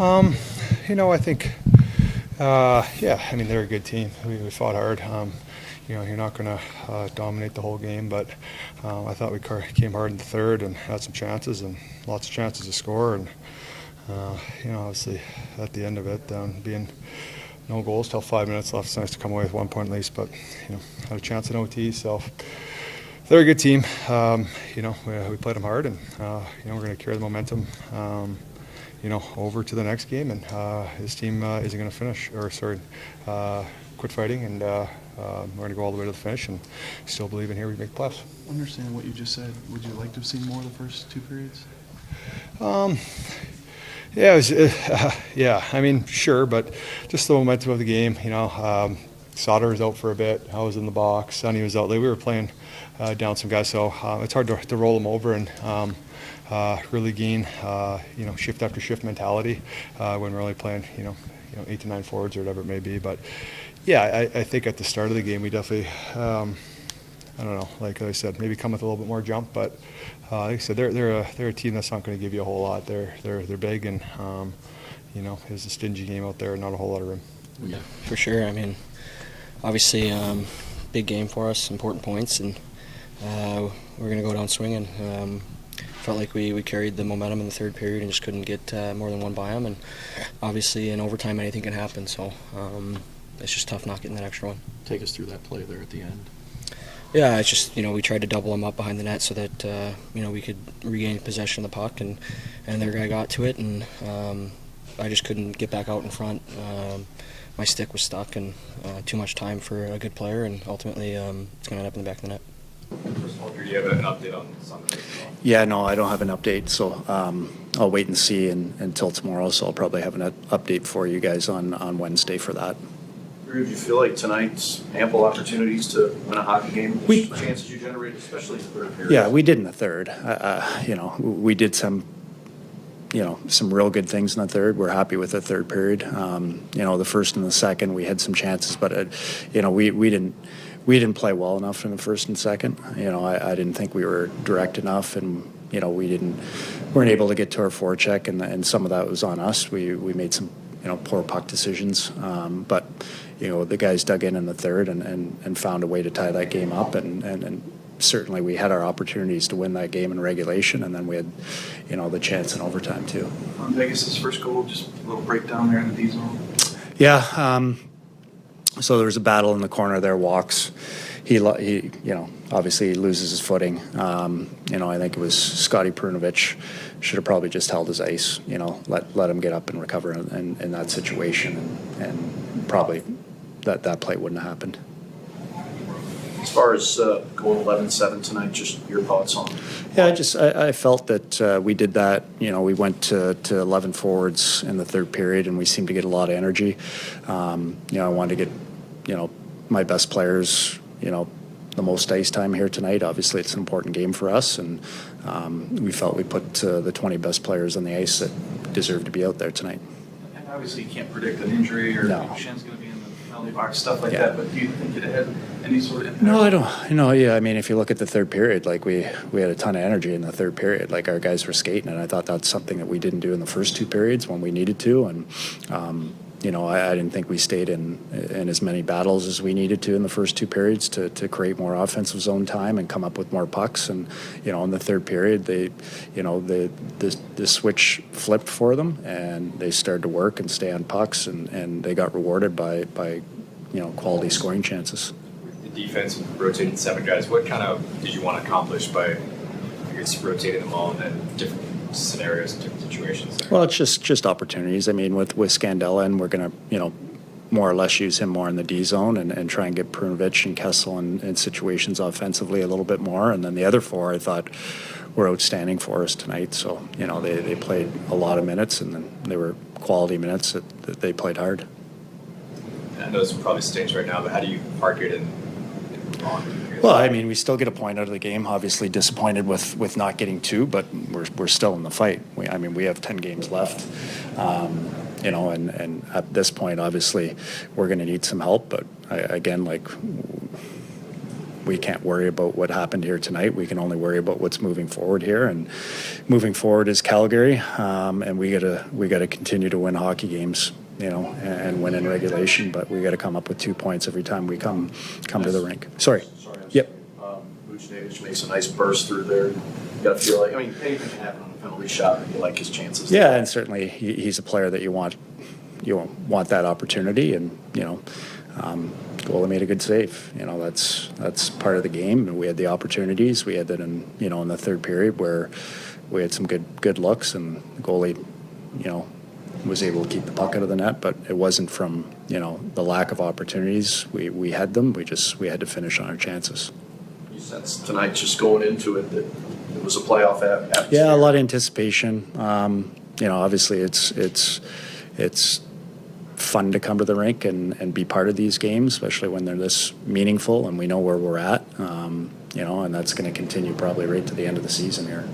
I think, I mean, they're a good team. We fought hard. You're not going to dominate the whole game, but I thought we came hard in the third and had some chances and lots of chances to score. And, obviously at the end of it, being no goals till 5 minutes left, it's nice to come away with 1 point at least, but, had a chance in OT, so they're a good team. We played them hard, and, we're going to carry the momentum, over to the next game, and his team isn't going to quit fighting, and we're going to go all the way to the finish and still believe in here we make playoffs. Understand what you just said. Would you like to have seen more of the first two periods? I mean, sure, but just the momentum of the game, Sauter was out for a bit. I was in the box. Sonny was out late. We were playing down some guys, so it's hard to roll them over and really gain, shift after shift mentality when we're only playing, 8 to 9 forwards or whatever it may be. But yeah, I think at the start of the game we definitely, I don't know, like I said, maybe come with a little bit more jump. But like I said, they're a team that's not going to give you a whole lot. They're big, and it's a stingy game out there, not a whole lot of room. Yeah, for sure. I mean, obviously, big game for us, important points, and we're going to go down swinging. Felt like we carried the momentum in the third period and just couldn't get more than one by them. And obviously, in overtime, anything can happen. So it's just tough not getting that extra one. Take us through that play there at the end. Yeah, it's just, we tried to double them up behind the net so that, we could regain possession of the puck, and their guy got to it, and I just couldn't get back out in front. My stick was stuck, and too much time for a good player, and ultimately it's going to end up in the back of the net. First of all, do you have an update on Sunday? Yeah, no, I don't have an update, so I'll wait and see until tomorrow, so I'll probably have an update for you guys on Wednesday for that. Did you feel like tonight's ample opportunities to win a hockey game? The chances you generated, especially in the third period. Yeah, we did in the third. We did some real good things in the third. We're happy with the third period. The first and the second, we had some chances, but we didn't play well enough in the first and second. I didn't think we were direct enough, and weren't able to get to our forecheck, and some of that was on us. We made some poor puck decisions, but the guys dug in the third and found a way to tie that game up, and certainly we had our opportunities to win that game in regulation, and then we had the chance in overtime too. On Vegas' first goal, just a little breakdown there in the D zone. Yeah, so there was a battle in the corner there. Walks, he obviously loses his footing. I think it was Scotty Perunovich should have probably just held his ice. Let him get up and recover in that situation, and probably that play wouldn't have happened. As far as going 11-7 tonight, just your thoughts on? Yeah, I felt that we did that. We went to 11 forwards in the third period, and we seemed to get a lot of energy. I wanted to get my best players the most ice time here tonight. Obviously, it's an important game for us, and we felt we put the 20 best players on the ice that deserve to be out there tonight. And obviously, you can't predict an injury or Schen's going to be in the penalty box, stuff like that. But do you think it had any sort of impact? No, I don't. Yeah, I mean, if you look at the third period, like we had a ton of energy in the third period. Like our guys were skating, and I thought that's something that we didn't do in the first two periods when we needed to, and. I didn't think we stayed in as many battles as we needed to in the first two periods to create more offensive zone time and come up with more pucks. And in the third period, the switch flipped for them, and they started to work and stay on pucks, and they got rewarded by quality scoring chances. The defense rotating 7 guys. What kind of did you want to accomplish by, rotating them all in then different scenarios and different situations there? Well, it's just opportunities. I mean, with Scandella, and we're going to, more or less use him more in the D zone and try and get Perunovich and Kessel in situations offensively a little bit more. And then the other 4, I thought, were outstanding for us tonight. So, they played a lot of minutes, and then they were quality minutes that they played hard. I know this probably stinks right now, but how do you park it and on? Well, I mean, we still get a point out of the game. Obviously disappointed with not getting 2, but we're still in the fight. We have 10 games left, and at this point, obviously, we're going to need some help. But again, like we can't worry about what happened here tonight. We can only worry about what's moving forward here, and moving forward is Calgary, and we gotta continue to win hockey games, you know, and win in regulation. But we got to come up with 2 points every time we come to the rink. Sorry. Yep. Buchnevich makes a nice burst through there. You got to feel like, I mean, anything can happen on a penalty shot, but you like his chances. Yeah, and certainly he's a player that you want that opportunity, and you know, goalie made a good save. You know, that's part of the game, and we had the opportunities. We had that in the third period where we had some good looks, and the goalie, you know, was able to keep the puck out of the net, but it wasn't from, you know, the lack of opportunities. We had them. We had to finish on our chances. You sense tonight, just going into it, that it was a playoff atmosphere. Yeah, a lot of anticipation. You know, obviously it's fun to come to the rink and be part of these games, especially when they're this meaningful and we know where we're at. You know, and that's going to continue probably right to the end of the season here.